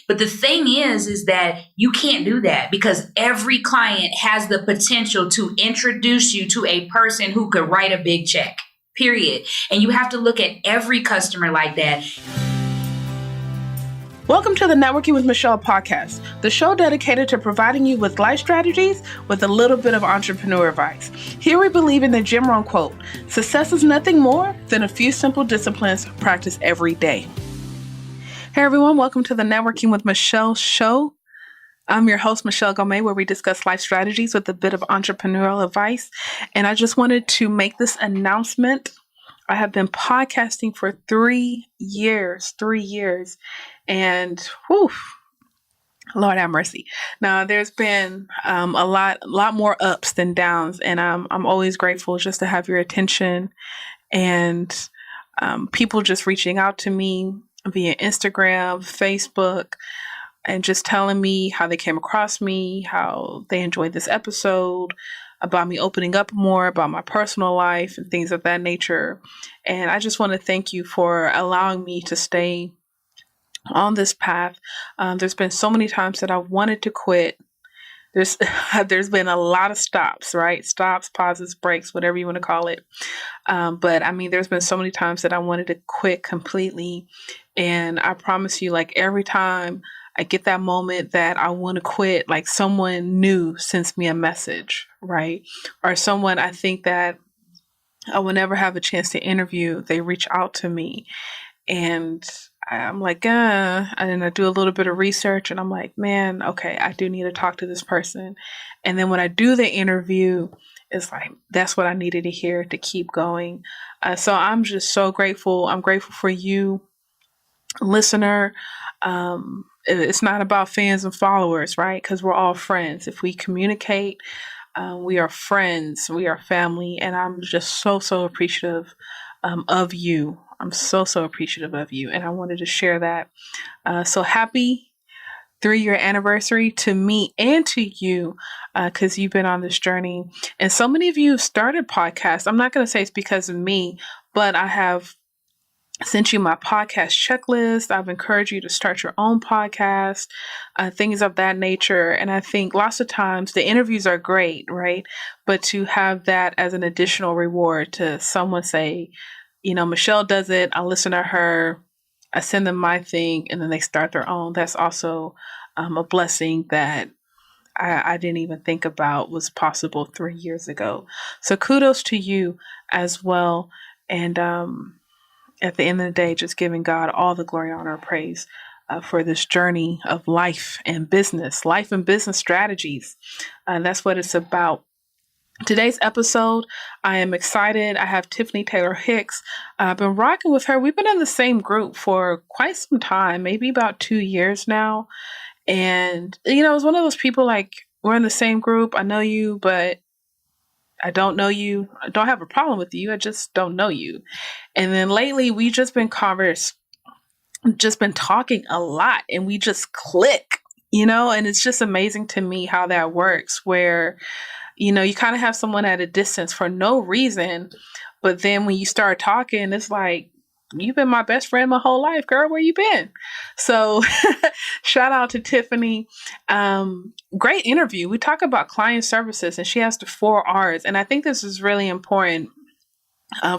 But the thing is that you can't do that because every client has the potential to introduce you to a person who could write a big check, period. And you have to look at every customer like that. Welcome to the Networking with Michelle podcast, the show dedicated to providing you with life strategies with a little bit of entrepreneur advice. Here we believe in the Jim Rohn quote, success is nothing more than a few simple disciplines practiced every day. Hey everyone, welcome to the Networking with Michelle show. I'm your host, Michelle Gomez, where we discuss life strategies with a bit of entrepreneurial advice. And I just wanted to make this announcement. I have been podcasting for 3 years, and whew, Lord have mercy. Now there's been a lot more ups than downs, and I'm always grateful just to have your attention and people just reaching out to me via Instagram, Facebook, and just telling me how they came across me, how they enjoyed this episode, about me opening up more about my personal life and things of that nature. And I just want to thank you for allowing me to stay on this path. There's been so many times that I wanted to quit. There's been a lot of stops, right? Stops, pauses, breaks, whatever you want to call it. But I mean, there's been so many times that I wanted to quit completely. And I promise you, like every time I get that moment that I want to quit, like someone new sends me a message, right? Or someone I think that I will never have a chance to interview, they reach out to me. And I'm like, and I do a little bit of research and I'm like, man, okay, I do need to talk to this person. And then when I do the interview, it's like, that's what I needed to hear to keep going. So I'm just so grateful. I'm grateful for you, listener. It's not about fans and followers, right? Because we're all friends. If we communicate, we are friends, we are family. And I'm just so appreciative of you. I'm so appreciative of you. And I wanted to share that. So happy 3-year anniversary to me and to you, because you've been on this journey. And so many of you started podcasts. I'm not going to say it's because of me, but I have sent you my podcast checklist. I've encouraged you to start your own podcast, things of that nature. And I think lots of times the interviews are great, right? But to have that as an additional reward to someone say, you know, Michelle does it, I listen to her, I send them my thing, and then they start their own. That's also a blessing that I didn't even think about was possible 3 years ago. So kudos to you as well. And at the end of the day, just giving God all the glory, honor, and praise for this journey of life and business strategies. And that's what it's about. Today's episode, I am excited. I have Tiffany Taylor Hicks. I've been rocking with her. We've been in the same group for quite some time, maybe about 2 years now. And, you know, it's one of those people like, we're in the same group. I know you, but I don't know you. I don't have a problem with you. I just don't know you. And then lately we just been talking a lot and we just click, you know, and it's just amazing to me how that works where, you know, you kind of have someone at a distance for no reason, but then when you start talking, it's like, you've been my best friend my whole life, girl. Where you been? So shout out to Tiffany. Great interview. We talk about client services and she has the 4 R's. And I think this is really important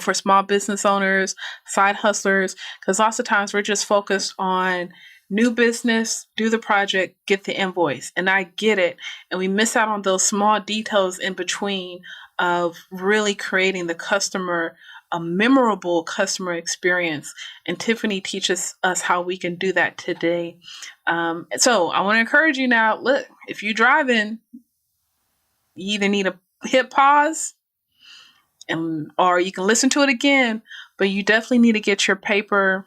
for small business owners, side hustlers, because lots of times we're just focused on new business, do the project, get the invoice. And I get it. And we miss out on those small details in between of really creating a memorable customer experience. And Tiffany teaches us how we can do that today. So I want to encourage you now, look, if you're driving, you either need to hit pause or you can listen to it again, but you definitely need to get your paper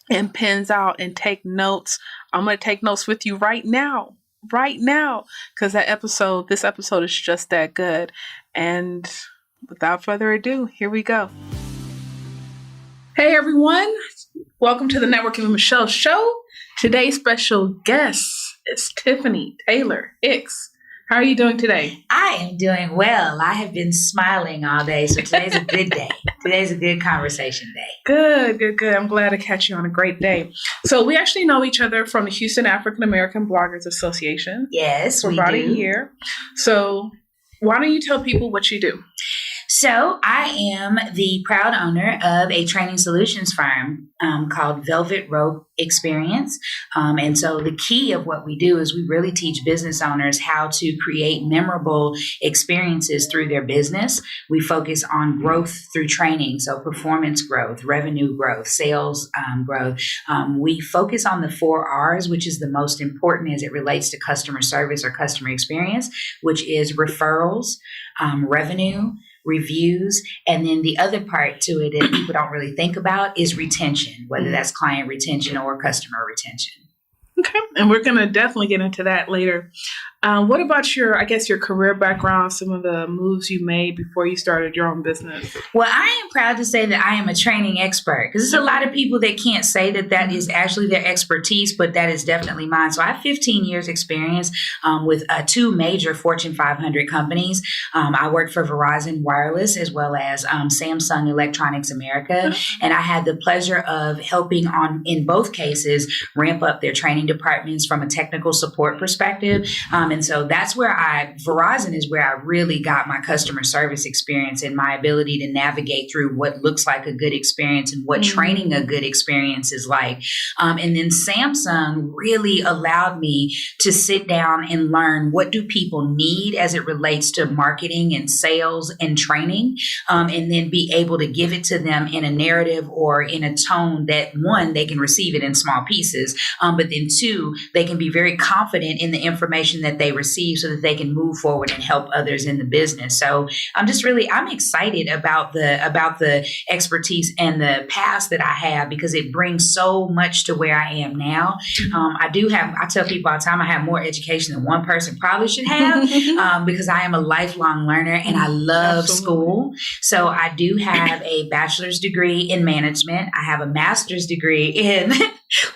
and pens out and take notes. I'm going to take notes with you right now, because this episode is just that good. And without further ado, here we go. Hey everyone, welcome to the Networking with Michelle show. Today's special guest is Tiffany Taylor Hicks. How are you doing today? I am doing well. I have been smiling all day, so today's a good day. Today's a good conversation day. Good. I'm glad to catch you on a great day. So we actually know each other from the Houston African American Bloggers Association. Yes, for about a year. So why don't you tell people what you do? So I am the proud owner of a training solutions firm called Velvet Rope Experience. And so the key of what we do is we really teach business owners how to create memorable experiences through their business. We focus on growth through training, so performance growth, revenue growth, sales growth. We focus on the 4 R's, which is the most important as it relates to customer service or customer experience, which is referrals, revenue, reviews, and then the other part to it that people don't really think about is retention, whether that's client retention or customer retention. Okay, and we're going to definitely get into that later. What about your career background, some of the moves you made before you started your own business? Well, I am proud to say that I am a training expert because there's a lot of people that can't say that is actually their expertise, but that is definitely mine. So I have 15 years experience with 2 major Fortune 500 companies. I worked for Verizon Wireless as well as Samsung Electronics America. And I had the pleasure of helping in both cases, ramp up their training departments from a technical support perspective. And so that's where Verizon is where I really got my customer service experience and my ability to navigate through what looks like a good experience and what training a good experience is like. And then Samsung really allowed me to sit down and learn what do people need as it relates to marketing and sales and training, and then be able to give it to them in a narrative or in a tone that, 1, they can receive it in small pieces, but then 2, they can be very confident in the information that they receive so that they can move forward and help others in the business. So I'm excited about the expertise and the past that I have because it brings so much to where I am now. I tell people all the time, I have more education than one person probably should have because I am a lifelong learner and I love school. So I do have a bachelor's degree in management. I have a master's degree in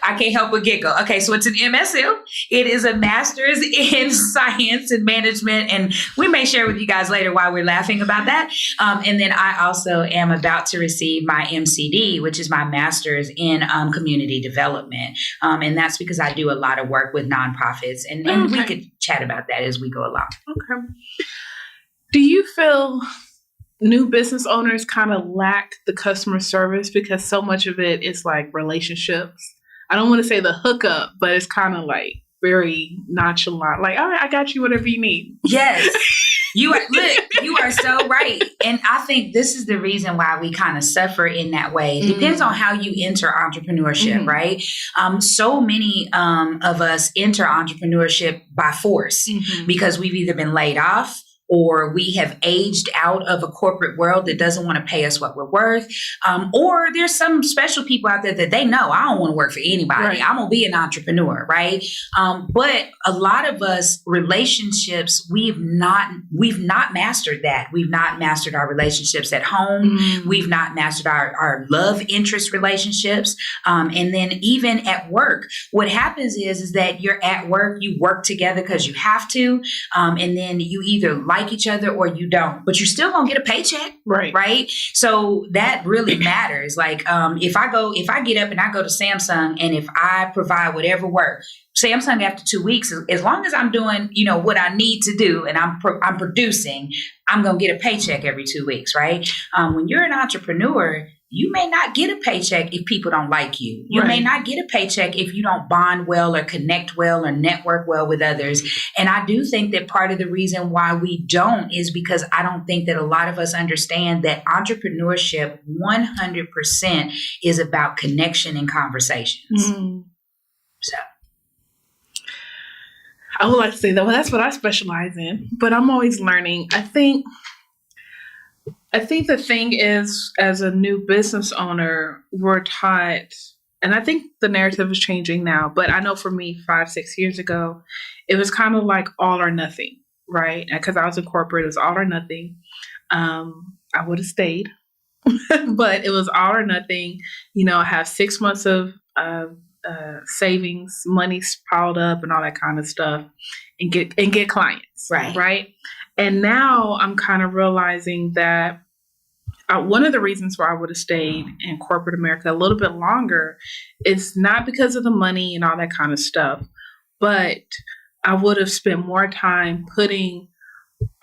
I can't help but giggle. Okay, so it's an MSM. It is a master's in science and management. And we may share with you guys later why we're laughing about that. And then I also am about to receive my MCD, which is my master's in community development. And that's because I do a lot of work with nonprofits. And we could chat about that as we go along. Okay. Do you feel new business owners kind of lack the customer service because so much of it is like relationships? I don't want to say the hookup, but it's kind of like very nonchalant. Like, all right, I got you whatever you need. Yes. You are so right. And I think this is the reason why we kind of suffer in that way. It depends on how you enter entrepreneurship, right? So many of us enter entrepreneurship by force because we've either been laid off or we have aged out of a corporate world that doesn't want to pay us what we're worth. Or there's some special people out there that they know, I don't want to work for anybody. Right. I'm going to be an entrepreneur, right? But a lot of us, relationships, we've not mastered that. We've not mastered our relationships at home. We've not mastered our love interest relationships. And then even at work, what happens is that you're at work, you work together because you have to. And then you either like each other or you don't, but you're still gonna get a paycheck, right? So that really matters. Like if I get up and I go to Samsung and if I provide whatever work, Samsung after 2 weeks, as long as I'm doing what I need to do and I'm producing, I'm gonna get a paycheck every 2 weeks, right? When you're an entrepreneur, you may not get a paycheck if people don't like you. You may not get a paycheck if you don't bond well or connect well or network well with others. And I do think that part of the reason why we don't is because I don't think that a lot of us understand that entrepreneurship 100% is about connection and conversations. So I would like to say that, well, that's what I specialize in, but I'm always learning. I think the thing is, as a new business owner, we're taught, and I think the narrative is changing now, but I know for me 5-6 years ago, it was kind of like all or nothing, right? Because I was in corporate, it was all or nothing. I would have stayed, but it was all or nothing. I have 6 months of savings, money's piled up and all that kind of stuff and get clients. Right. And now I'm kind of realizing that one of the reasons why I would have stayed in corporate America a little bit longer is not because of the money and all that kind of stuff, but I would have spent more time putting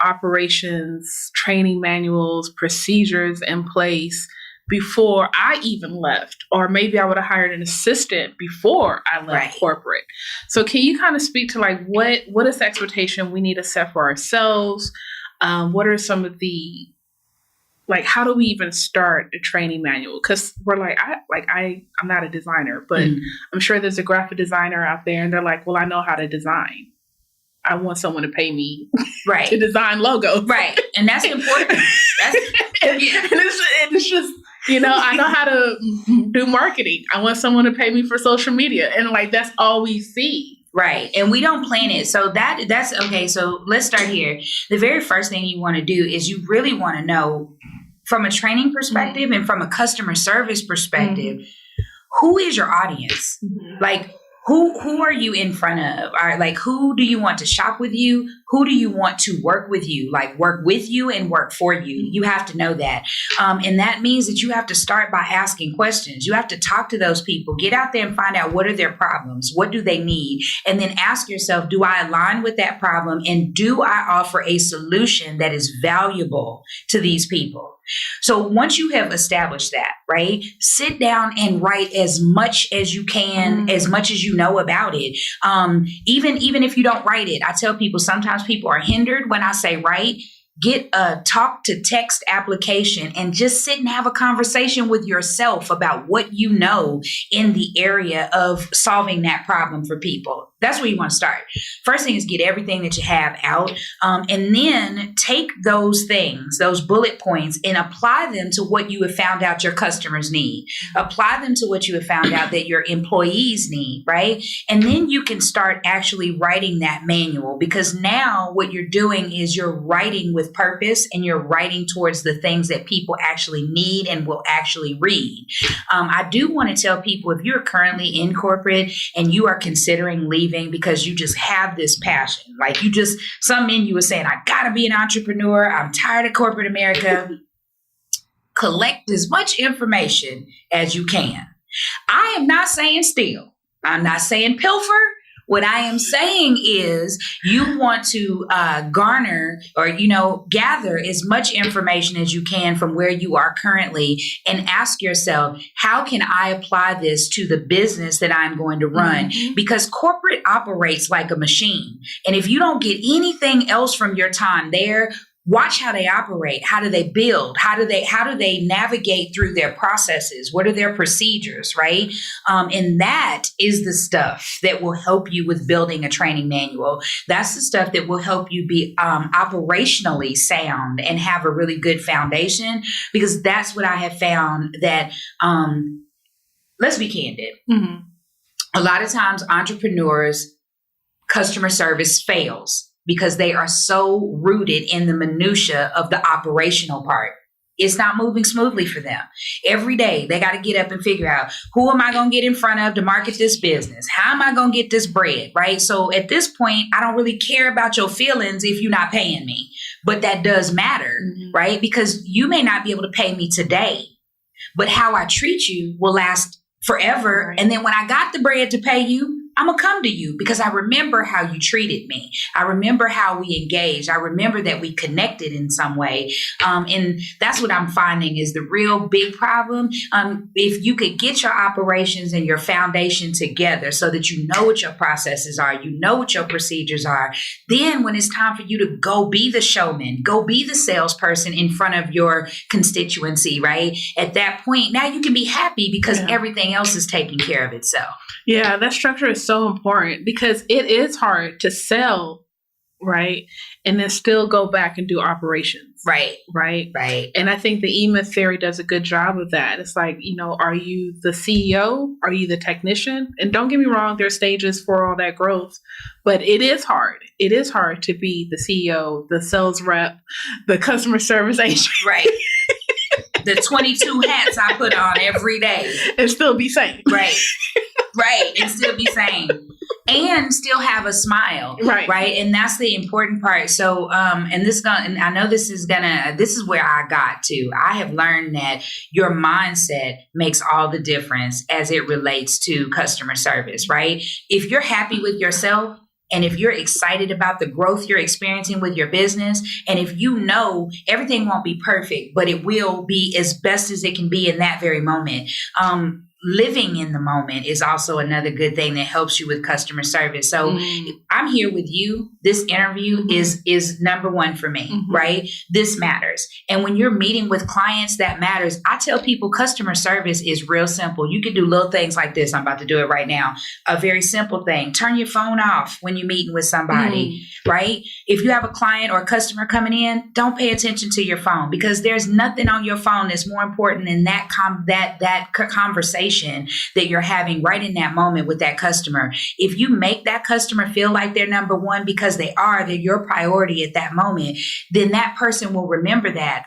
operations, training manuals, procedures in place before I even left, or maybe I would have hired an assistant before I left corporate. So can you kind of speak to like what is the expectation we need to set for ourselves? What are some of the, like, how do we even start a training manual? Because we're I'm not a designer, but I'm sure there's a graphic designer out there and they're like, well, I know how to design. I want someone to pay me to design logos. Right. And that's important. And it's just, I know how to do marketing. I want someone to pay me for social media. And like, that's all we see. Right. And we don't plan it. So that's okay. So let's start here. The very first thing you want to do is you really want to know from a training perspective and from a customer service perspective, who is your audience? Like, who are you in front of? All right, like, who do you want to shop with you? Who do you want to work with you? Like, work with you and work for you. You have to know that. And that means that you have to start by asking questions. You have to talk to those people. Get out there and find out what are their problems? What do they need? And then ask yourself, do I align with that problem? And do I offer a solution that is valuable to these people? So once you have established that, right, sit down and write as much as you can, as much as you know about it. Even if you don't write it, I tell people sometimes people are hindered when I say write. Get a talk to text application and just sit and have a conversation with yourself about what you know in the area of solving that problem for people. That's where you want to start. First thing is get everything that you have out, and then take those things, those bullet points, and apply them to what you have found out your customers need. Apply them to what you have found out that your employees need, right? And then you can start actually writing that manual, because now what you're doing is you're writing with purpose and you're writing towards the things that people actually need and will actually read. I do want to tell people, if you're currently in corporate and you are considering leaving because you just have this passion, like some in you are saying, I gotta be an entrepreneur. I'm tired of corporate America. Collect as much information as you can. I am not saying steal. I'm not saying pilfer. What I am saying is you want to garner or, gather as much information as you can from where you are currently and ask yourself, how can I apply this to the business that I'm going to run? Because corporate operates like a machine. And if you don't get anything else from your time there, watch how they operate. How do they build? How do they navigate through their processes? What are their procedures, right? And that is the stuff that will help you with building a training manual. That's the stuff that will help you be operationally sound and have a really good foundation, because that's what I have found that, let's be candid. A lot of times entrepreneurs, customer service fails because they are so rooted in the minutia of the operational part. It's not moving smoothly for them. Every day, they got to get up and figure out, who am I going to get in front of to market this business? How am I going to get this bread, right? So at this point, I don't really care about your feelings if you're not paying me. But that does matter, right? Because you may not be able to pay me today, but how I treat you will last forever. Right. And then when I got the bread to pay you, I'm going to come to you because I remember how you treated me. I remember how we engaged. I remember that we connected in some way. And that's what I'm finding is the real big problem. If you could get your operations and your foundation together so that you know what your processes are, you know what your procedures are, then when it's time for you to go be the showman, go be the salesperson in front of your constituency, right? At that point, now you can be happy because everything else is taking care of itself. Yeah, that structure is so important because it is hard to sell, right? And then still go back and do operations. Right. And I think the E-Myth theory does a good job of that. It's like, are you the CEO? Are you the technician? And don't get me wrong, there are stages for all that growth, but it is hard. It is hard to be the CEO, the sales rep, the customer service agent. Right. The 22 hats I put on every day. And still be sane. Right. Right. And still be sane. And still have a smile. Right. And that's the important part. So, and I know this is where I got to. I have learned that your mindset makes all the difference as it relates to customer service, right? If you're happy with yourself, and if you're excited about the growth you're experiencing with your business, and if you know everything won't be perfect, but it will be as best as it can be in that very moment. Living in the moment is also another good thing that helps you with customer service. So I'm here with you. This interview is number one for me, right? This matters. And when you're meeting with clients, that matters. I tell people customer service is real simple. You can do little things like this. I'm about to do it right now. A very simple thing. Turn your phone off when you're meeting with somebody, right? If you have a client or a customer coming in, don't pay attention to your phone, because there's nothing on your phone that's more important than that conversation that you're having right in that moment with that customer. If you make that customer feel like they're number one, because they're your priority at that moment, then that person will remember that.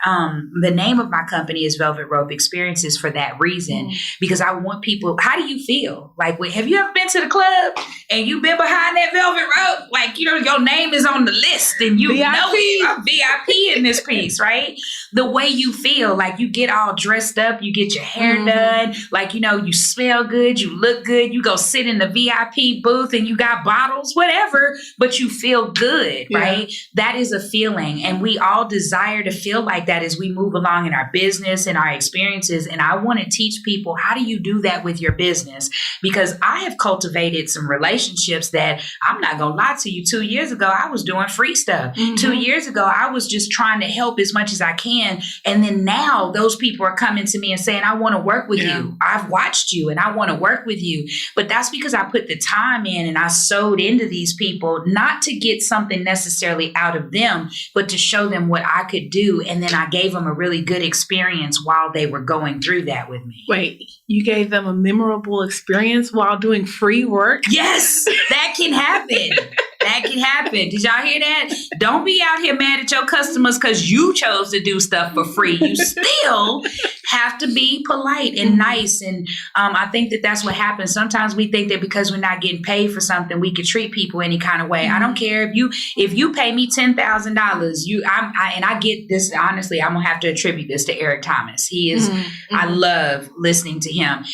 The name of my company is Velvet Rope Experiences for that reason, because I want people, how do you feel? Like, have you ever been to the club and you've been behind that velvet rope? Like, your name is on the list and you know you're VIP in this piece, right? The way you feel, like you get all dressed up, you get your hair done, like, you smell good, you look good, you go sit in the VIP booth and you got bottles, whatever, but you feel good, right? That is a feeling. And we all desire to feel like that as we move along in our business and our experiences. And I want to teach people, how do you do that with your business? Because I have cultivated some relationships that, I'm not going to lie to you, 2 years ago, I was doing free stuff. 2 years ago, I was just trying to help as much as I can. And then now those people are coming to me and saying, I want to work with you. I've watched you and I want to work with you. But that's because I put the time in and I sewed into these people, not to get something necessarily out of them, but to show them what I could do. And then I gave them a really good experience while they were going through that with me. Wait, you gave them a memorable experience while doing free work? Yes, that can happen. That can happen. Did y'all hear that? Don't be out here mad at your customers because you chose to do stuff for free. You still have to be polite and nice. And I think that that's what happens. Sometimes we think that because we're not getting paid for something, we can treat people any kind of way. I don't care if you pay me $10,000. And I get this. Honestly, I'm gonna have to attribute this to Eric Thomas. He is. I love listening to him.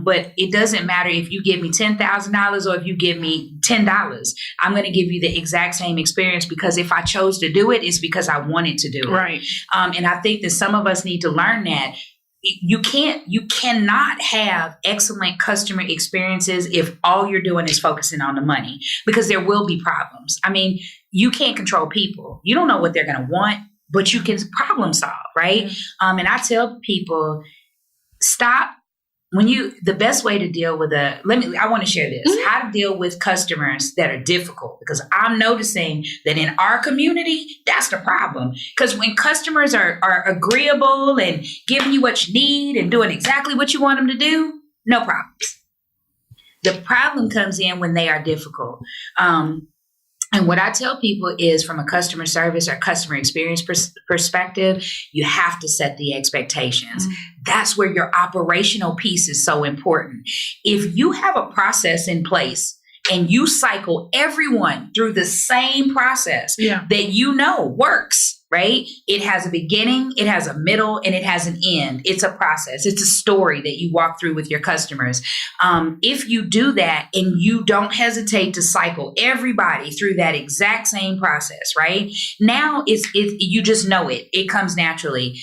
But it doesn't matter if you give me $10,000 or if you give me $10. I'm going to give you the exact same experience, because if I chose to do it, it's because I wanted to do it. Right. And I think that some of us need to learn that you cannot have excellent customer experiences if all you're doing is focusing on the money, because there will be problems. I mean, you can't control people. You don't know what they're going to want, but you can problem solve, right? And I tell people, stop. The best way to deal with I want to share this, how to deal with customers that are difficult, because I'm noticing that in our community, that's the problem. Because when customers are agreeable and giving you what you need and doing exactly what you want them to do, no problems. The problem comes in when they are difficult. And what I tell people is, from a customer service or customer experience perspective, you have to set the expectations. That's where your operational piece is so important. If you have a process in place and you cycle everyone through the same process that works, right? It has a beginning, it has a middle, and it has an end. It's a process. It's a story that you walk through with your customers. If you do that and you don't hesitate to cycle everybody through that exact same process, right? Now you just know it. It comes naturally.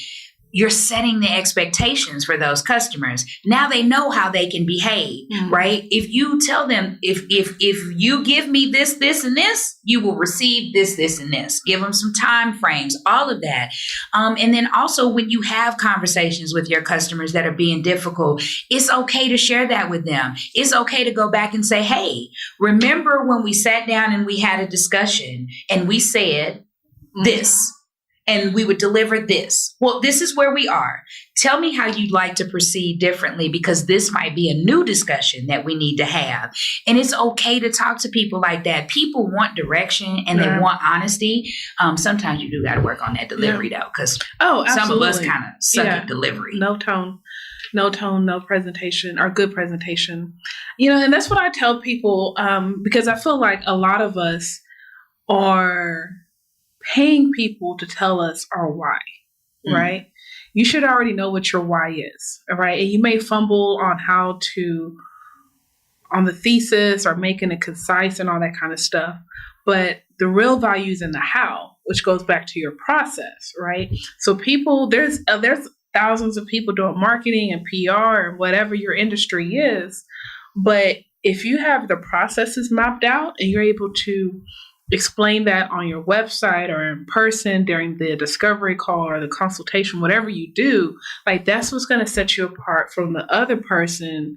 You're setting the expectations for those customers. Now they know how they can behave, right? If you tell them, if you give me this, this, and this, you will receive this, this, and this. Give them some time frames, all of that. And then also, when you have conversations with your customers that are being difficult, it's okay to share that with them. It's okay to go back and say, hey, remember when we sat down and we had a discussion and we said this? And we would deliver this. Well, this is where we are. Tell me how you'd like to proceed differently, because this might be a new discussion that we need to have. And it's okay to talk to people like that. People want direction and they want honesty. Sometimes you do got to work on that delivery though, because some of us kind of suck at delivery. No tone. no tone, no presentation, or good presentation. And that's what I tell people, because I feel like a lot of us are paying people to tell us our why, right? You should already know what your why is, right? And you may fumble on on the thesis or making it concise and all that kind of stuff. But the real value is in the how, which goes back to your process, right? So there's thousands of people doing marketing and PR and whatever your industry is. But if you have the processes mapped out and you're able to explain that on your website or in person during the discovery call or the consultation, whatever you do, like that's what's going to set you apart from the other person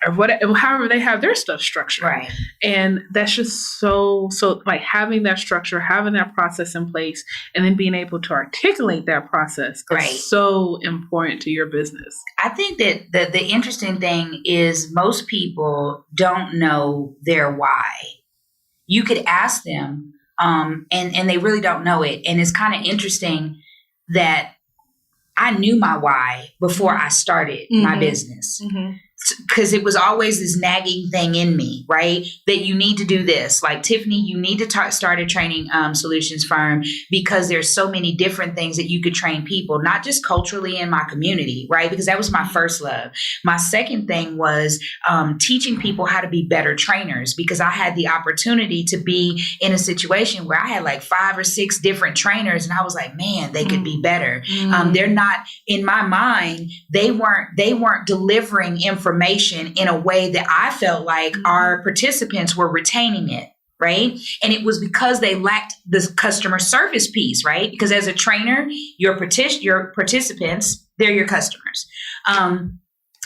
or whatever, however they have their stuff structured. Right. And that's just so like having that structure, having that process in place, and then being able to articulate that process is so important to your business. I think that the interesting thing is most people don't know their why. You could ask them, and they really don't know it. And it's kind of interesting that I knew my why before I started my business. Because it was always this nagging thing in me, right? That you need to do this. Like, Tiffany, you need to start a training solutions firm because there's so many different things that you could train people, not just culturally in my community, right? Because that was my first love. My second thing was teaching people how to be better trainers, because I had the opportunity to be in a situation where I had like 5 or 6 different trainers, and I was like, man, they could be better. They're not, in my mind, they weren't delivering information in a way that I felt like our participants were retaining it, right? And it was because they lacked the customer service piece, right? Because as a trainer, your participants, they're your customers.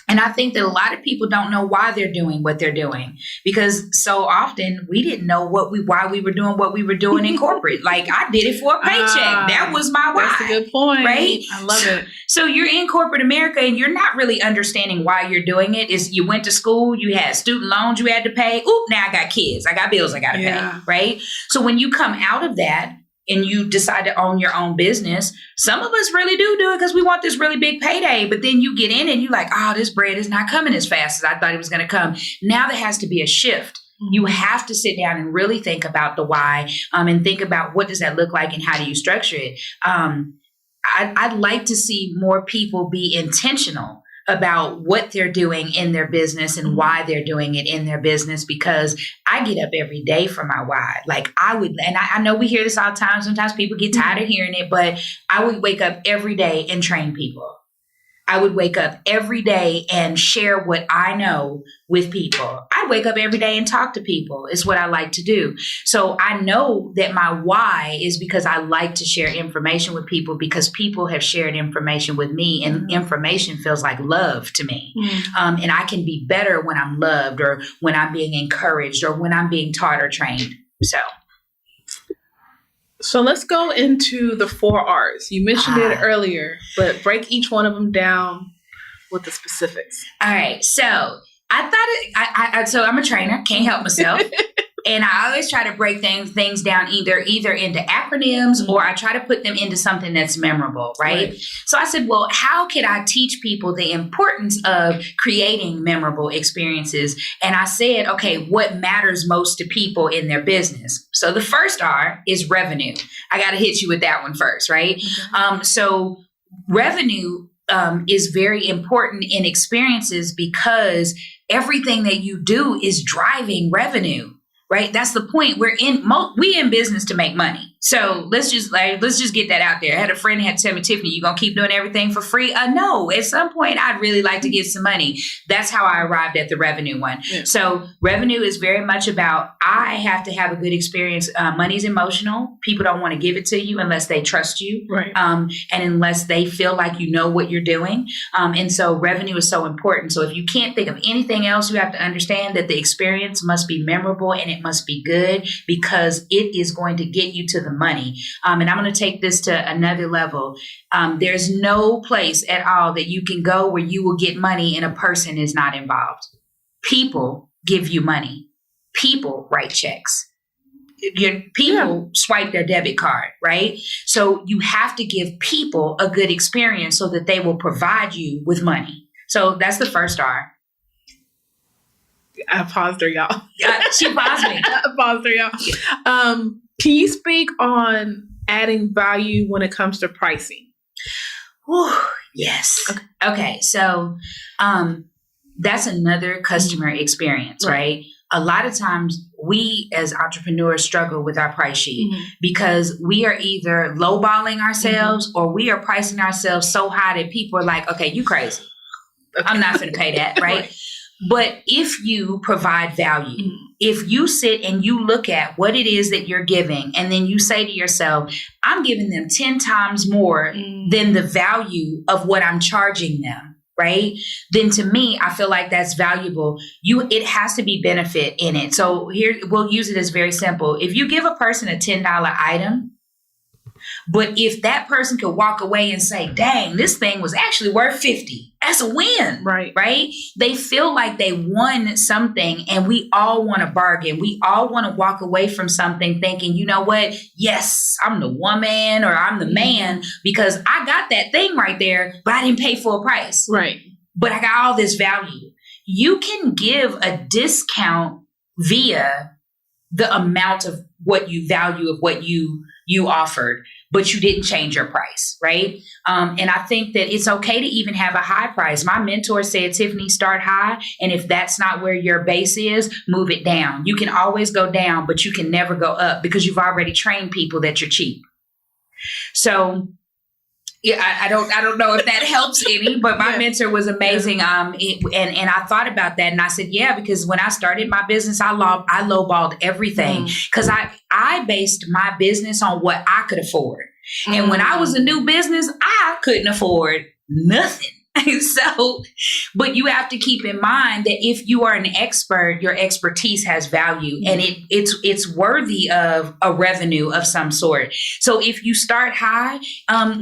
And I think that a lot of people don't know why they're doing what they're doing, because so often we didn't know why we were doing what we were doing in corporate. Like, I did it for a paycheck. That was my why. That's a good point. Right? I love it. So you're in corporate America and you're not really understanding why you're doing it. Is you went to school, you had student loans you had to pay. Oop, now I got kids. I got bills I got to pay. Right? So when you come out of that, and you decide to own your own business, some of us really do it because we want this really big payday. But then you get in and you're like, oh, this bread is not coming as fast as I thought it was going to come. Now there has to be a shift. You have to sit down and really think about the why, and think about what does that look like and how do you structure it. I'd like to see more people be intentional about what they're doing in their business and why they're doing it in their business, because I get up every day for my why. Like, I know we hear this all the time. Sometimes people get tired of hearing it, but I would wake up every day and train people. I would wake up every day and share what I know with people. I'd wake up every day and talk to people. It's what I like to do. So I know that my why is because I like to share information with people, because people have shared information with me, and information feels like love to me. And I can be better when I'm loved, or when I'm being encouraged, or when I'm being taught or trained. So let's go into the 4 R's. You mentioned it earlier, but break each one of them down with the specifics. All right. So so I'm a trainer, can't help myself. And I always try to break things down either into acronyms, or I try to put them into something that's memorable, right? So I said, well, how can I teach people the importance of creating memorable experiences? And I said, okay, what matters most to people in their business? So the first R is revenue. I got to hit you with that one first, right? So revenue is very important in experiences, because everything that you do is driving revenue. Right? That's the point. We in business to make money. So let's just get that out there. I had a friend who had to tell me, Tiffany, you gonna keep doing everything for free? No, at some point I'd really like to get some money. That's how I arrived at the revenue one. Yeah. So revenue is very much about, I have to have a good experience. Money's emotional. People don't want to give it to you unless they trust you. Right. And unless they feel like you know what you're doing. And so revenue is so important. So if you can't think of anything else, you have to understand that the experience must be memorable and it must be good, because it is going to get you to the money. And I'm going to take this to another level. There's no place at all that you can go where you will get money and a person is not involved. People give you money. People write checks. People swipe their debit card, right? So you have to give people a good experience so that they will provide you with money. So that's the first R. I paused her, y'all. She paused me. I paused her, y'all. Can you speak on adding value when it comes to pricing? Whew, yes. Okay. So that's another customer experience, right? A lot of times we as entrepreneurs struggle with our price sheet because we are either lowballing ourselves or we are pricing ourselves so high that people are like, okay, you crazy. I'm not going to pay that, right? But if you provide value, if you sit and you look at what it is that you're giving, and then you say to yourself, I'm giving them 10 times more than the value of what I'm charging them, right? Then to me, I feel like that's valuable. It has to be benefit in it. So here, we'll use it as very simple. If you give a person a $10 item, but if that person could walk away and say, dang, this thing was actually worth 50, that's a win, right? They feel like they won something, and we all want to bargain. We all want to walk away from something thinking, you know what? Yes, I'm the woman or I'm the man because I got that thing right there, but I didn't pay full price. Right. But I got all this value. You can give a discount via the amount of what you value of what you offered, but you didn't change your price, right? And I think that it's okay to even have a high price. My mentor said, Tiffany, start high. And if that's not where your base is, move it down. You can always go down, but you can never go up because you've already trained people that you're cheap. So yeah, I don't know if that helps any, but my mentor was amazing. And I thought about that and I said, yeah, because when I started my business, I lowballed everything because I based my business on what I could afford. And when I was a new business, I couldn't afford nothing. So, but you have to keep in mind that if you are an expert, your expertise has value and it's worthy of a revenue of some sort. So if you start high,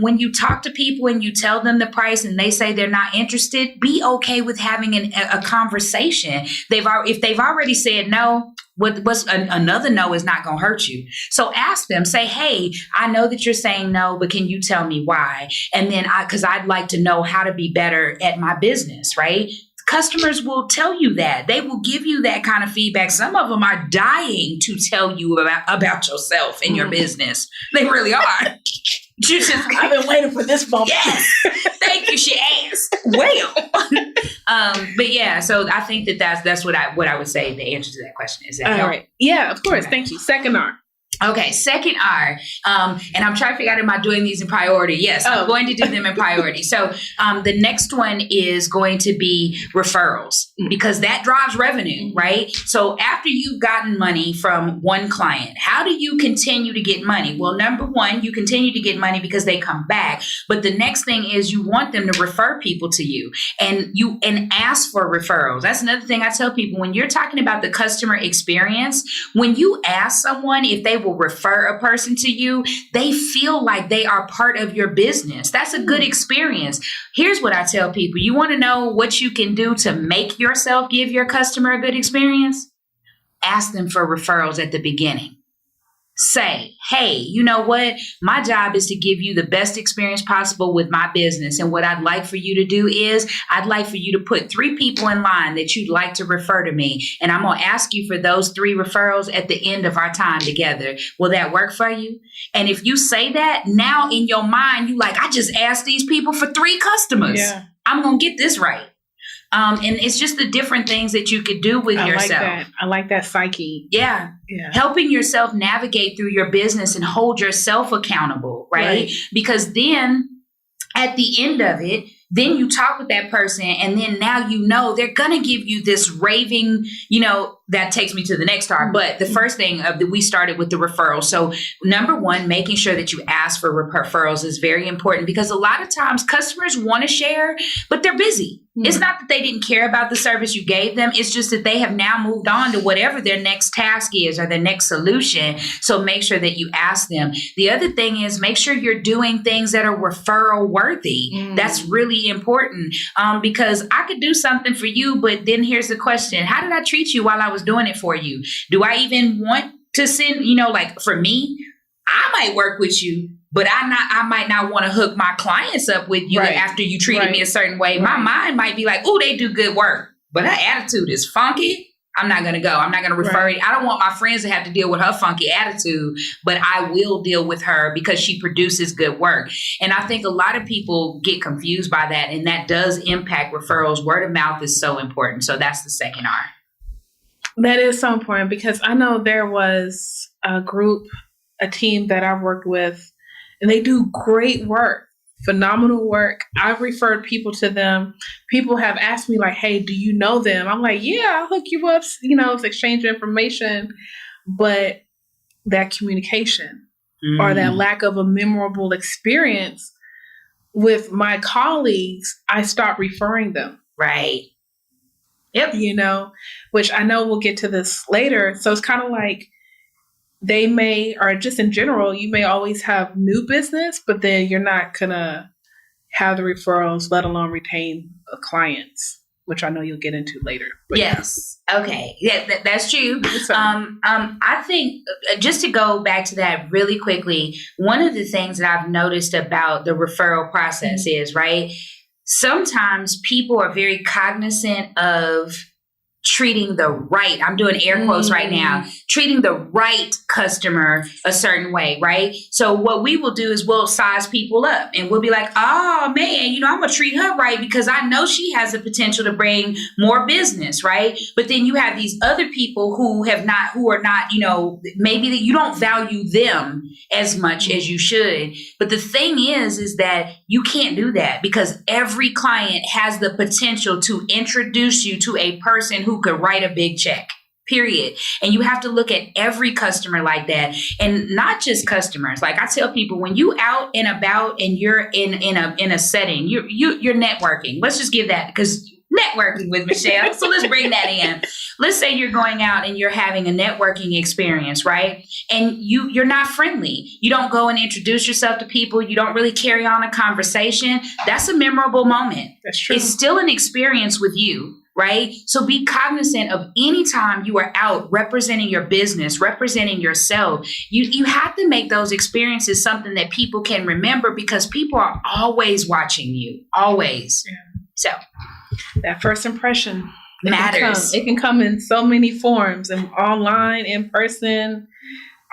when you talk to people and you tell them the price and they say they're not interested, be okay with having a conversation. If they've already said no, what's another no is not going to hurt you. So ask them, say, hey, I know that you're saying no, but can you tell me why? And then because I'd like to know how to be better at my business, right? Customers will tell you that. They will give you that kind of feedback. Some of them are dying to tell you about yourself and your business. They really are. I've been waiting for this moment. Yes. Thank you. She asked. Well, but yeah, so I think that's what I would say. The answer to that question is that. All right. Yeah, of course. Okay. Thank you. Second R. Okay, second R, and I'm trying to figure out, am I doing these in priority? Yes, I'm going to do them in priority. So the next one is going to be referrals because that drives revenue, right? So after you've gotten money from one client, how do you continue to get money? Well, number one, you continue to get money because they come back. But the next thing is you want them to refer people to you and ask for referrals. That's another thing I tell people when you're talking about the customer experience, when you ask someone if they will refer a person to you, they feel like they are part of your business. That's a good experience. Here's what I tell people. You want to know what you can do to make yourself give your customer a good experience? Ask them for referrals at the beginning. Say, hey, you know what? My job is to give you the best experience possible with my business. And what I'd like for you to do is I'd like for you to put 3 people in line that you'd like to refer to me. And I'm going to ask you for those 3 referrals at the end of our time together. Will that work for you? And if you say that, now in your mind, you like, I just asked these people for 3 customers. Yeah. I'm going to get this right. And it's just the different things that you could do with yourself. I like that psyche. Yeah. Helping yourself navigate through your business and hold yourself accountable, right? Because then at the end of it, then you talk with that person and then now you know they're going to give you this raving, that takes me to the next part. But the first thing we started with the referral. So number one, making sure that you ask for referrals is very important because a lot of times customers want to share, but they're busy. It's not that they didn't care about the service you gave them. It's just that they have now moved on to whatever their next task is or their next solution. So make sure that you ask them. The other thing is make sure you're doing things that are referral worthy. That's really important because I could do something for you, but then here's the question. How did I treat you while I was doing it for you? Do I even want to send, like for me, I might work with you, but I might not want to hook my clients up with you after you treated me a certain way. My mind might be like, oh, they do good work, but her attitude is funky. I'm not going to go. I'm not going to refer it. I don't want my friends to have to deal with her funky attitude, but I will deal with her because she produces good work. And I think a lot of people get confused by that, and that does impact referrals. Word of mouth is so important. So that's the second R. That is so important, because I know there was a team that I've worked with, and they do great work, phenomenal work. I've referred people to them. People have asked me like, hey, do you know them? I'm like, yeah, I'll hook you up, it's exchange information. But that communication or that lack of a memorable experience with my colleagues, I stopped referring them. Right. Yep. Which I know we'll get to this later. So it's kind of like they may, or just in general, you may always have new business, but then you're not going to have the referrals, let alone retain clients, which I know you'll get into later. But yes. Yeah. Okay. Yeah, that's true. I think just to go back to that really quickly, one of the things that I've noticed about the referral process is, right, sometimes people are very cognizant of treating the right, I'm doing air quotes right now, treating the right customer a certain way, right? So what we will do is we'll size people up and we'll be like, oh man, I'm going to treat her right because I know she has the potential to bring more business, right? But then you have these other people who are not, maybe that you don't value them as much as you should. But the thing is that you can't do that because every client has the potential to introduce you to a person who could write a big check, period. And you have to look at every customer like that, and not just customers. Like I tell people, when you out and about and you're in a setting, you're networking. Let's just give that, because networking with Michelle. So let's bring that in. Let's say you're going out and you're having a networking experience, right? And you're not friendly. You don't go and introduce yourself to people. You don't really carry on a conversation. That's a memorable moment. That's true. It's still an experience with you, right? So be cognizant of any time you are out representing your business, representing yourself. You have to make those experiences something that people can remember, because people are always watching you, always. Yeah. So that first impression matters. It can come in so many forms, and online, in person,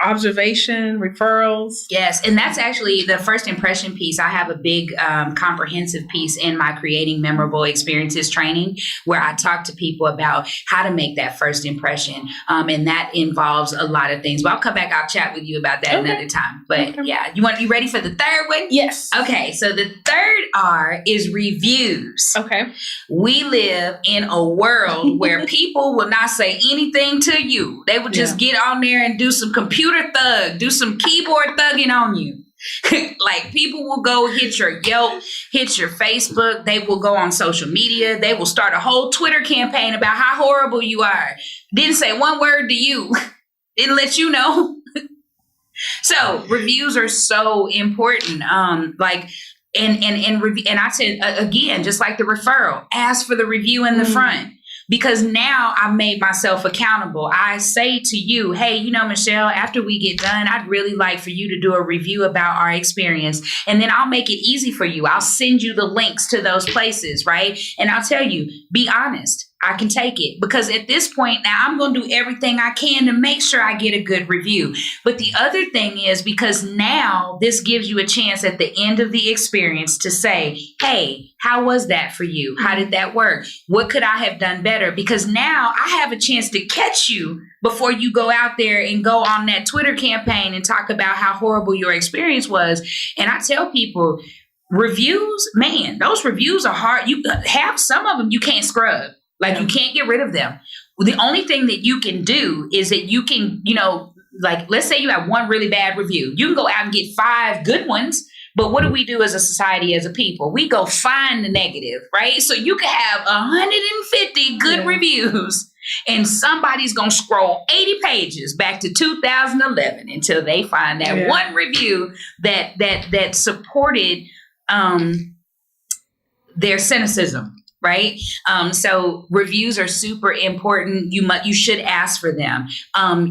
observation, referrals. Yes. And that's actually the first impression piece. I have a big comprehensive piece in my Creating Memorable Experiences training where I talk to people about how to make that first impression. And that involves a lot of things. But I'll come back. I'll chat with you about that another time. But yeah, you ready for the third one? Yes. Okay. So the third R is reviews. Okay. We live in a world where people will not say anything to you. They will just get on there and do some do some keyboard thugging on you. Like people will go hit your Yelp, hit your Facebook. They will go on social media. They will start a whole Twitter campaign about how horrible you are. Didn't say one word to you. Didn't let you know. So reviews are so important. And I said, again, just like the referral, ask for the review in the front. Because now I've made myself accountable. I say to you, hey, Michelle, after we get done, I'd really like for you to do a review about our experience. And then I'll make it easy for you. I'll send you the links to those places, right? And I'll tell you, be honest. I can take it, because at this point now I'm going to do everything I can to make sure I get a good review. But the other thing is, because now this gives you a chance at the end of the experience to say, hey, how was that for you? How did that work? What could I have done better? Because now I have a chance to catch you before you go out there and go on that Twitter campaign and talk about how horrible your experience was. And I tell people, reviews, man, those reviews are hard. You have some of them you can't scrub. Like you can't get rid of them. The only thing that you can do is that you can, like let's say you have one really bad review. You can go out and get 5 good ones. But what do we do as a society, as a people? We go find the negative, right? So you can have 150 good reviews, and somebody's going to scroll 80 pages back to 2011 until they find that one review that supported their cynicism. right? So reviews are super important. You should ask for them.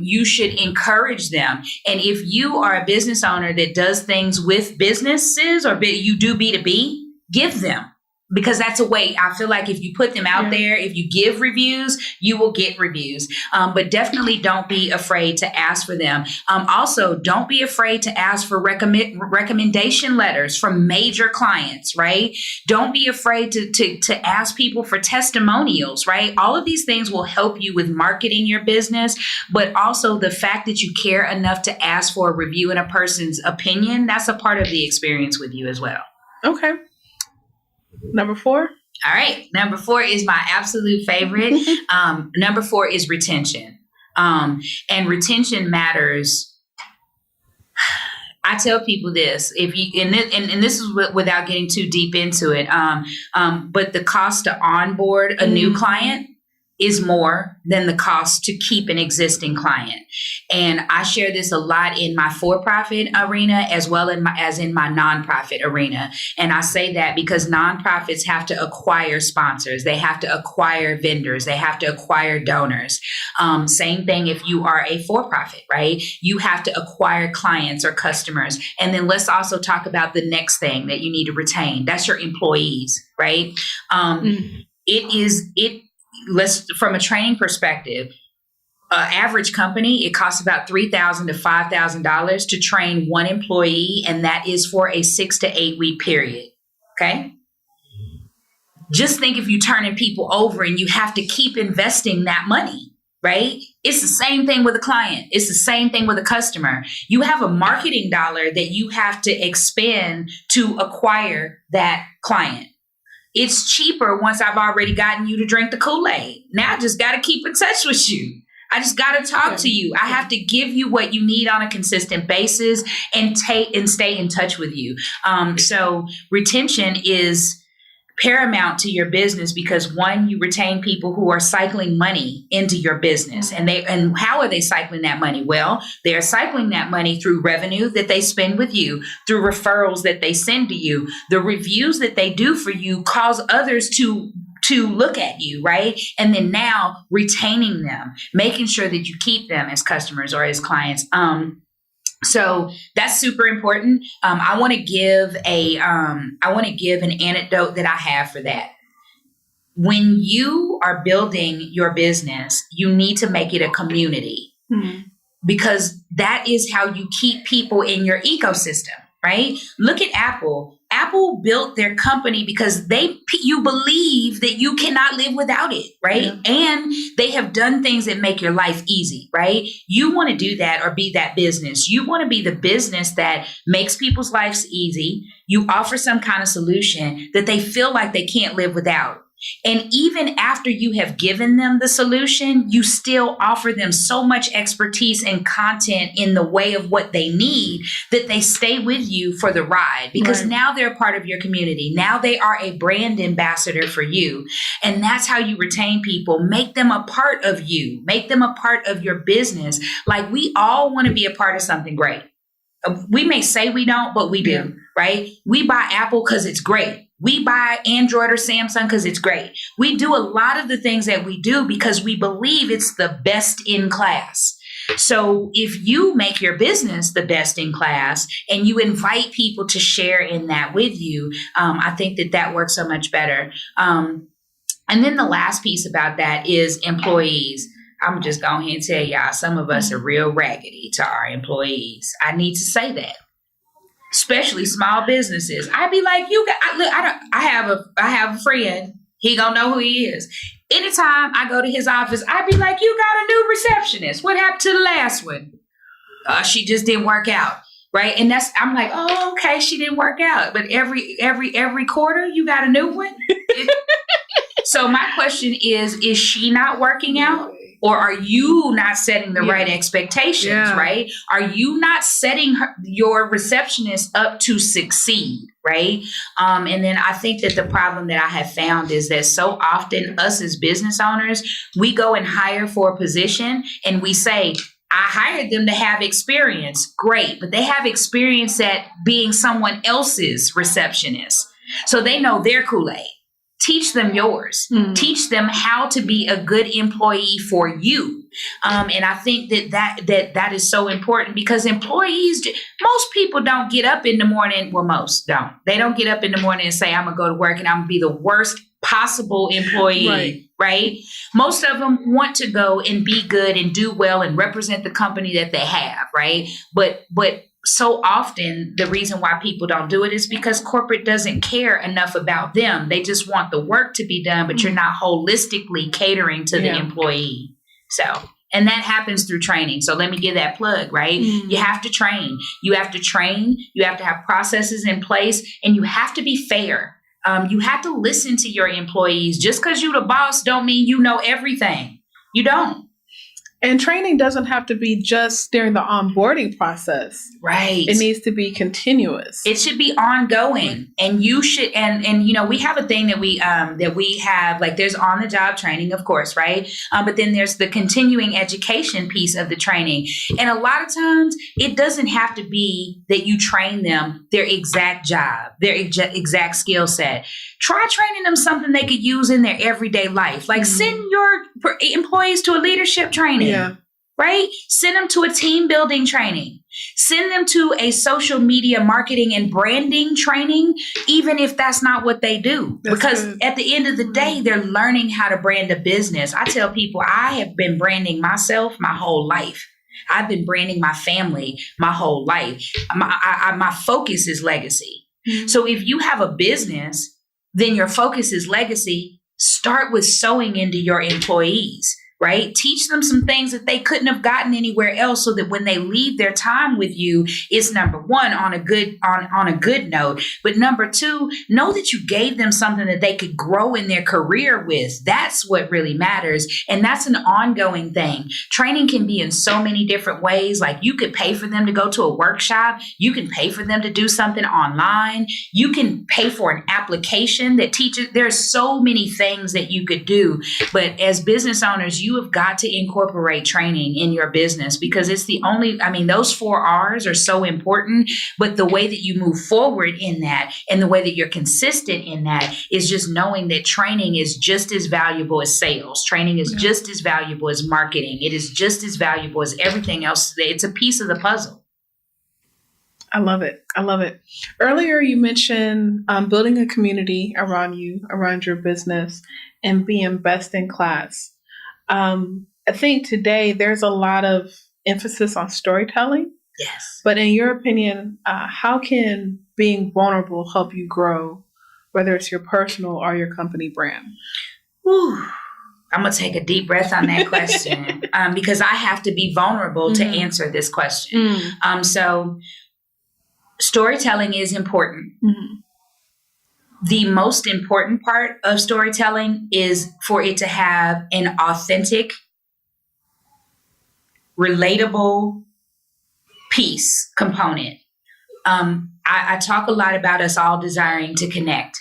You should encourage them. And if you are a business owner that does things with businesses or you do B2B, give them. Because that's a way. I feel like if you put them out there, if you give reviews, you will get reviews. But definitely don't be afraid to ask for them. Also, don't be afraid to ask for recommendation letters from major clients, right? Don't be afraid to ask people for testimonials, right? All of these things will help you with marketing your business, but also the fact that you care enough to ask for a review and a person's opinion, that's a part of the experience with you as well. Okay. Number 4. All right. Number 4 is my absolute favorite. Number 4 is retention. And retention matters. I tell people this, if you, and this is without getting too deep into it. But the cost to onboard a new client is more than the cost to keep an existing client. And I share this a lot in my for-profit arena as well as in my nonprofit arena. And I say that because nonprofits have to acquire sponsors. They have to acquire vendors. They have to acquire donors. Same thing if you are a for-profit, right? You have to acquire clients or customers. And then let's also talk about the next thing that you need to retain. That's your employees, right? From a training perspective, average company, it costs about $3,000 to $5,000 to train one employee, and that is for a 6 to 8 week period. Okay. Just think if you're turning people over and you have to keep investing that money, right? It's the same thing with a client. It's the same thing with a customer. You have a marketing dollar that you have to expend to acquire that client. It's cheaper once I've already gotten you to drink the Kool-Aid. Now I just got to keep in touch with you. I just got to talk to you. I have to give you what you need on a consistent basis and stay in touch with you. So retention is paramount to your business because one, you retain people who are cycling money into your business. And how are they cycling that money? Well, they are cycling that money through revenue that they spend with you, through referrals that they send to you. The reviews that they do for you cause others to look at you, right? And then now retaining them, making sure that you keep them as customers or as clients. So that's super important. I want to give an anecdote that I have for that. When you are building your business, you need to make it a community because that is how you keep people in your ecosystem, right? Look at Apple. Apple built their company because you believe that you cannot live without it, right? Yeah. And they have done things that make your life easy, right? You want to do that or be that business. You want to be the business that makes people's lives easy. You offer some kind of solution that they feel like they can't live without. And even after you have given them the solution, you still offer them so much expertise and content in the way of what they need that they stay with you for the ride because now they're a part of your community. Now they are a brand ambassador for you. And that's how you retain people. Make them a part of you. Make them a part of your business. Like we all want to be a part of something great. We may say we don't, but we do, right? We buy Apple because it's great. We buy Android or Samsung because it's great. We do a lot of the things that we do because we believe it's the best in class. So if you make your business the best in class and you invite people to share in that with you, I think that works so much better. And then the last piece about that is employees. I'm just going ahead and tell y'all, some of us are real raggedy to our employees. I need to say that. Especially small businesses. I'd be like, I have a friend. He gonna know who he is. Anytime I go to his office, I'd be like, you got a new receptionist. What happened to the last one? She just didn't work out. Right. And I'm like, oh, okay. She didn't work out. But every quarter you got a new one. So my question is she not working out? Or are you not setting the right expectations, right? Are you not setting your receptionist up to succeed, right? And then I think that the problem that I have found is that so often us as business owners, we go and hire for a position and we say, I hired them to have experience. Great. But they have experience at being someone else's receptionist. So they know their Kool-Aid. teach them yours. Teach them how to be a good employee for you. And I think that is so important because employees, most people don't get up in the morning. Well, most don't. They don't get up in the morning and say, I'm going to go to work and I'm going to be the worst possible employee, right? Most of them want to go and be good and do well and represent the company that they have, right? But so often the reason why people don't do it is because corporate doesn't care enough about them. They just want the work to be done, but you're not holistically catering to the employee. So, and that happens through training. So let me give that plug, right? You have to train. You have to train. You have to have processes in place, and you have to be fair. You have to listen to your employees. Just because you're the boss don't mean you know everything. You don't. And training doesn't have to be just during the onboarding process. Right. It needs to be continuous. It should be ongoing. And you should, and you know, we have a thing that we have, like there's on the job training, of course, right? But then there's the continuing education piece of the training. And a lot of times it doesn't have to be that you train them their exact job, their exact skill set. Try training them something they could use in their everyday life. Like send your employees to a leadership training. Yeah. Right? Send them to a team building training. Send them to a social media marketing and branding training, even if that's not what they do. That's because good. At the end of the day, they're learning how to brand a business. I tell people I have been branding myself my whole life. I've been branding my family my whole life. My focus is legacy. So if you have a business, then your focus is legacy. Start with sewing into your employees. Right? Teach them some things that they couldn't have gotten anywhere else so that when they leave their time with you, it's number one, on a good note. But number two, know that you gave them something that they could grow in their career with. That's what really matters. And that's an ongoing thing. Training can be in so many different ways. Like you could pay for them to go to a workshop. You can pay for them to do something online. You can pay for an application that teaches. There's so many things that you could do. But as business owners, you have got to incorporate training in your business because it's the only, those 4 R's are so important, but the way that you move forward in that and the way that you're consistent in that is just knowing that training is just as valuable as sales. Training is just as valuable as marketing. It is just as valuable as everything else. It's a piece of the puzzle. I love it. I love it. Earlier, you mentioned building a community around you, around your business, and being best in class. I think today there's a lot of emphasis on storytelling. Yes. But in your opinion, how can being vulnerable help you grow, whether it's your personal or your company brand? Whew. I'm going to take a deep breath on that question because I have to be vulnerable to answer this question. So storytelling is important. The most important part of storytelling is for it to have an authentic, relatable piece component. I talk a lot about us all desiring to connect.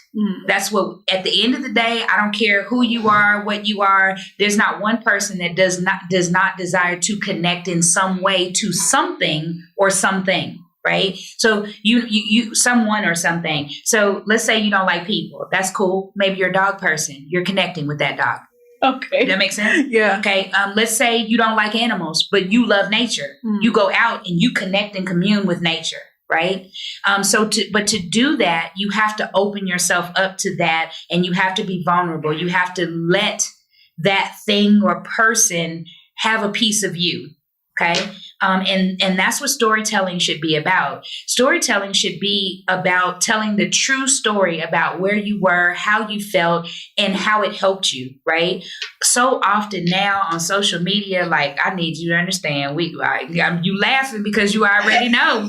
That's what, at the end of the day, I don't care who you are, what you are. There's not one person that does not desire to connect in some way to something or something. Right? So you someone or something. So let's say you don't like people. That's cool. Maybe you're a dog person. You're connecting with that dog. Okay. Does that make sense? Yeah. Okay. Let's say you don't like animals, but you love nature. You go out and you connect and commune with nature. Right? But to do that, you have to open yourself up to that, and you have to be vulnerable. You have to let that thing or person have a piece of you. Okay. And that's what storytelling should be about. Storytelling should be about telling the true story about where you were, how you felt, and how it helped you, right? So often now on social media, like, I need you to understand, you laughing because you already know.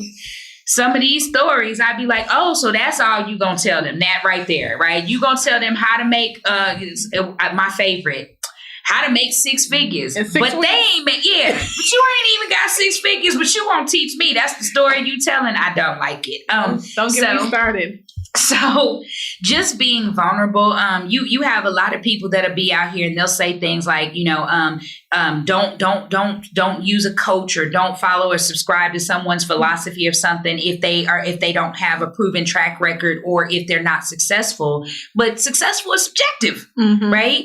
Some of these stories, I'd be like, oh, so that's all you gonna tell them, that right there, right? You gonna tell them how to make, my favorite, how to make 6 figures. But they ain't but you ain't even got 6 figures, but you won't teach me. That's the story you telling. I don't like it. Don't get me started. So just being vulnerable, you have a lot of people that'll be out here and they'll say things like, don't use a coach or don't follow or subscribe to someone's philosophy of something if they don't have a proven track record or if they're not successful. But successful is subjective, right?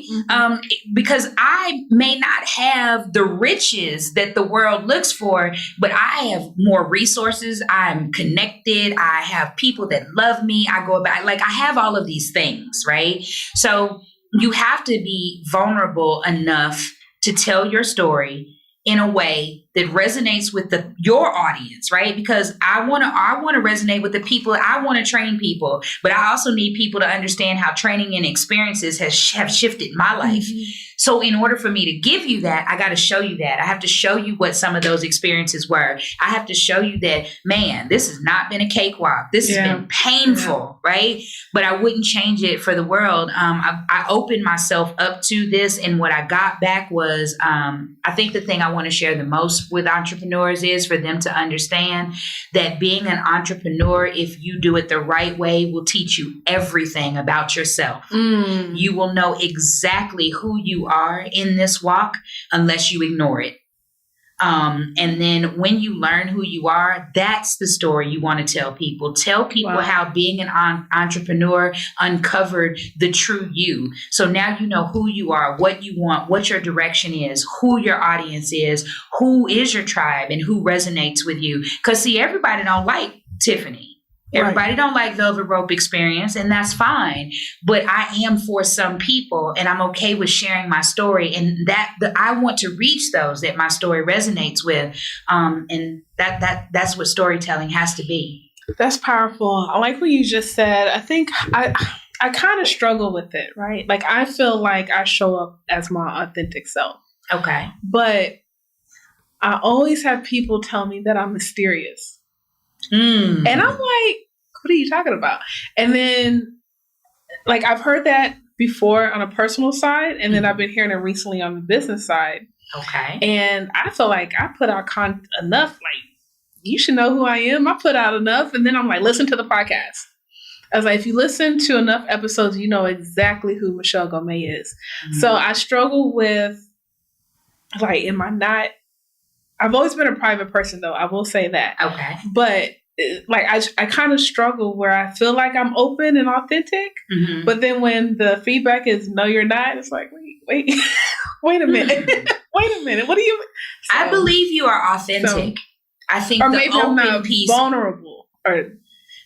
Because I may not have the riches that the world looks for, but I have more resources. I'm connected. I have people that love me. I go about, like, I have all of these things, right? So you have to be vulnerable enough to tell your story in a way that resonates with your audience, right? Because I want to resonate with the people. I want to train people, but I also need people to understand how training and experiences have shifted my life. So in order for me to give you that, I got to show you that. I have to show you what some of those experiences were. I have to show you that, man, this has not been a cakewalk. This has been painful, right? But I wouldn't change it for the world. I opened myself up to this, and what I got back was, I think the thing I want to share the most with entrepreneurs is for them to understand that being an entrepreneur, if you do it the right way, will teach you everything about yourself. You will know exactly who you are in this walk unless you ignore it. And then when you learn who you are, that's the story you want to tell people. Tell people how being an entrepreneur uncovered the true you. So now you know who you are, what you want, what your direction is, who your audience is, who is your tribe, and who resonates with you. Because see, everybody don't like Tiffany. Everybody don't like Velvet Rope Experience, and that's fine. But I am for some people, and I'm okay with sharing my story. And I want to reach those that my story resonates with. And that's what storytelling has to be. That's powerful. I like what you just said. I think I kind of struggle with it, right? Like, I feel like I show up as my authentic self. Okay. But I always have people tell me that I'm mysterious. And I'm like, what are you talking about? And then, like, I've heard that before on a personal side, and then I've been hearing it recently on the business side. Okay. And I feel like I put out enough, like, you should know who I am. I put out enough. And then I'm like, listen to the podcast. I was like, if you listen to enough episodes, you know exactly who Michelle Gomez is. So I struggle with, like, I've always been a private person, though. I will say that. Okay. But like, I kind of struggle where I feel like I'm open and authentic, but then when the feedback is no, you're not, it's like, wait a minute. Wait a minute. What do you? So, I believe you are authentic. I think or the maybe open I'm not piece, vulnerable, or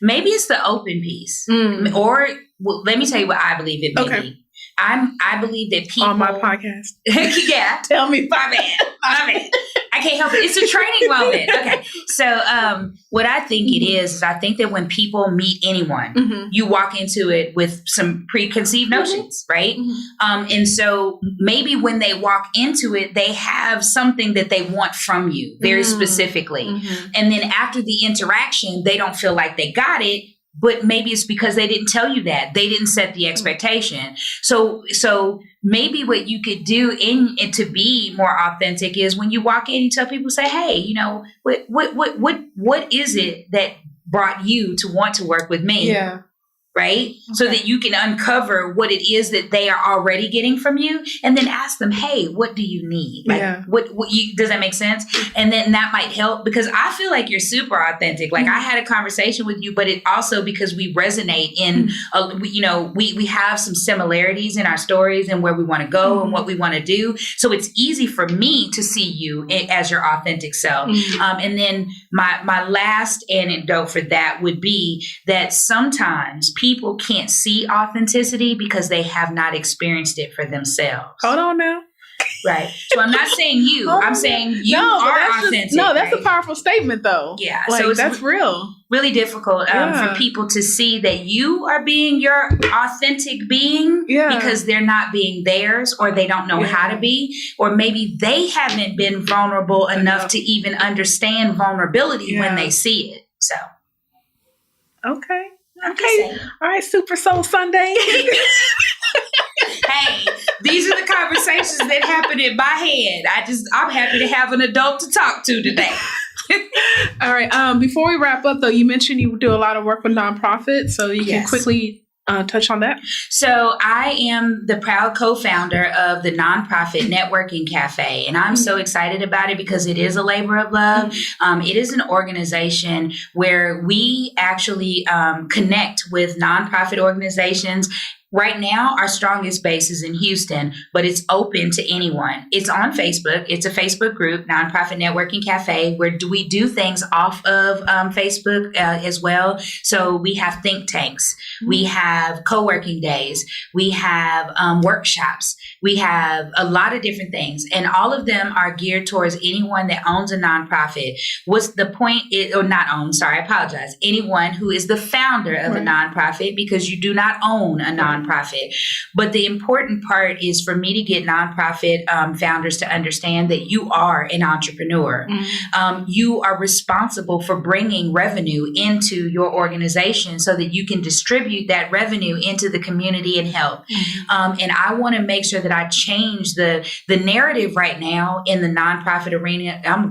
maybe it's the open piece, or let me tell you what I believe it may be. I believe that people on my podcast. Yeah. Tell me. My bad. I can't help it. It's a training moment. Okay. So what I think it is I think that when people meet anyone, you walk into it with some preconceived notions, right? And so maybe when they walk into it, they have something that they want from you very specifically. And then after the interaction, they don't feel like they got it. But maybe it's because they didn't tell you that. They didn't set the expectation. So maybe what you could do to be more authentic is when you walk in, you tell people, say, hey, what is it that brought you to want to work with me? Yeah. Right? Okay. So that you can uncover what it is that they are already getting from you, and then ask them, hey, what do you need? Like, does that make sense? And then that might help, because I feel like you're super authentic. Like, I had a conversation with you, but it also because we resonate in, we have some similarities in our stories and where we want to go and what we want to do. So it's easy for me to see you as your authentic self. And then my last anecdote for that would be that sometimes people can't see authenticity because they have not experienced it for themselves. Hold on now. Right. So I'm not saying you. I'm saying you are authentic. That's a powerful statement, though. Yeah. Like, so that's real. Really difficult for people to see that you are being your authentic being because they're not being theirs, or they don't know how to be, or maybe they haven't been vulnerable enough to even understand vulnerability when they see it. So. Okay. All right, Super Soul Sunday. Hey, these are the conversations that happen in my head. I'm happy to have an adult to talk to today. All right. Before we wrap up, though, you mentioned you do a lot of work with nonprofits, so you can quickly touch on that. So I am the proud co-founder of the Nonprofit Networking Cafe, and I'm so excited about it because it is a labor of love. It is an organization where we actually connect with nonprofit organizations. Right now, our strongest base is in Houston, but it's open to anyone. It's on Facebook. It's a Facebook group, Nonprofit Networking Cafe, where we do things off of Facebook as well. So we have think tanks. We have co-working days. We have workshops. We have a lot of different things, and all of them are geared towards anyone that owns a nonprofit. What's the point? I apologize. Anyone who is the founder of a nonprofit, because you do not own a nonprofit. But the important part is for me to get nonprofit founders to understand that you are an entrepreneur. You are responsible for bringing revenue into your organization so that you can distribute that revenue into the community and help. And I want to make sure that I change the narrative right now in the nonprofit arena. I'm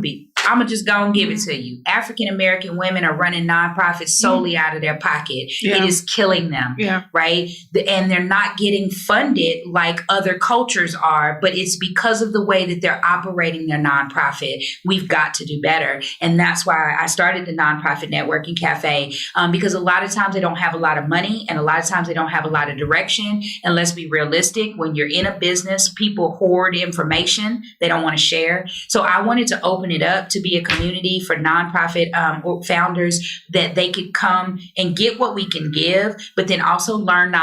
going to just go and give it to you. African American women are running nonprofits solely out of their pocket. It is killing them, right? And they're not getting funded like other cultures are, but it's because of the way that they're operating their nonprofit. We've got to do better. And that's why I started the Nonprofit Networking Cafe, because a lot of times they don't have a lot of money, and a lot of times they don't have a lot of direction. And let's be realistic, when you're in a business, people hoard information they don't want to share. So I wanted to open it up to be a community for nonprofit founders that they could come and get what we can give, but then also learn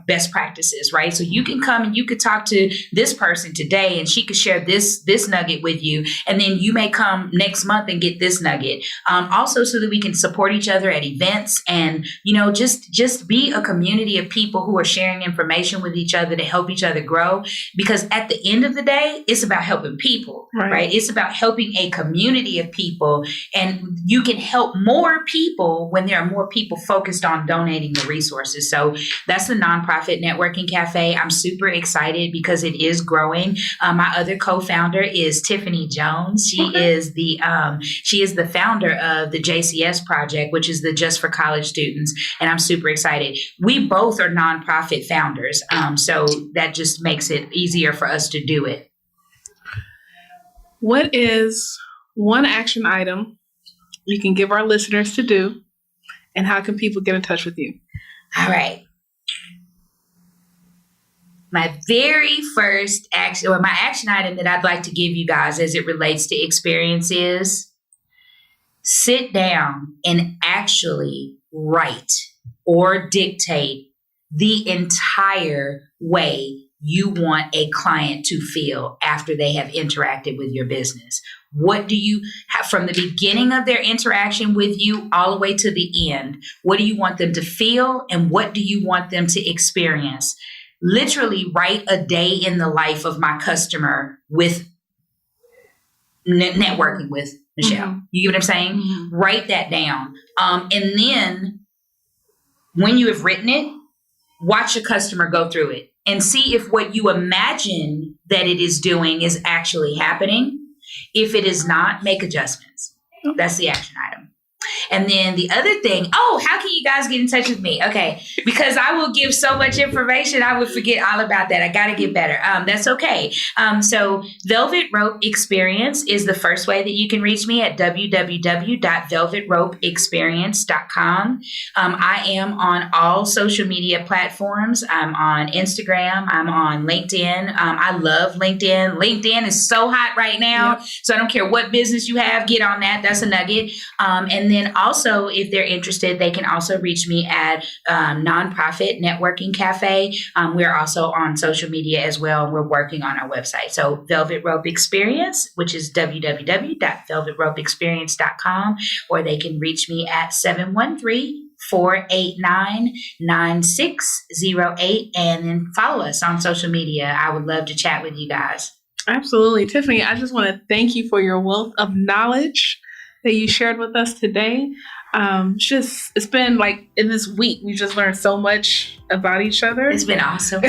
best practices, right? So you can come and you could talk to this person today and she could share this nugget with you. And then you may come next month and get this nugget. Also so that we can support each other at events and, just be a community of people who are sharing information with each other to help each other grow. Because at the end of the day, it's about helping people, right? It's about helping a community of people, and you can help more people when there are more people focused on donating the resources. So that's the Nonprofit Networking Cafe. I'm super excited because it is growing. My other co-founder is Tiffany Jones. She is the founder of the JCS project, which is the Just for College Students, and I'm super excited. We both are nonprofit founders, so that just makes it easier for us to do it. What is one action item you can give our listeners to do, and how can people get in touch with you? All right. My very first action, or my action item that I'd like to give you guys as it relates to experience is sit down and actually write or dictate the entire way you want a client to feel after they have interacted with your business. What do you have from the beginning of their interaction with you all the way to the end? What do you want them to feel, and what do you want them to experience? Literally write a day in the life of my customer with networking with Michelle. You get what I'm saying? Write that down. And then when you have written it, watch your customer go through it and see if what you imagine that it is doing is actually happening. If it is not, make adjustments. That's the action item. And then the other thing, how can you guys get in touch with me? Okay, because I will give so much information, I would forget all about that. I got to get better. That's okay. So Velvet Rope Experience is the first way that you can reach me at www.velvetropeexperience.com. I am on all social media platforms. I'm on Instagram. I'm on LinkedIn. I love LinkedIn. LinkedIn is so hot right now. So I don't care what business you have, get on that. That's a nugget. And then also, if they're interested, they can also reach me at Nonprofit Networking Cafe. We're also on social media as well, and we're working on our website. So Velvet Rope Experience, which is www.velvetropeexperience.com, or they can reach me at 713-489-9608, and then follow us on social media. I would love to chat with you guys. Absolutely. Tiffany, I just want to thank you for your wealth of knowledge that you shared with us today. It's been like in this week, we just learned so much about each other. It's been awesome.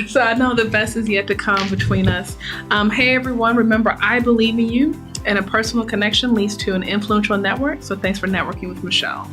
So I know the best is yet to come between us. Hey, everyone, remember, I believe in you. And a personal connection leads to an influential network. So thanks for networking with Michelle.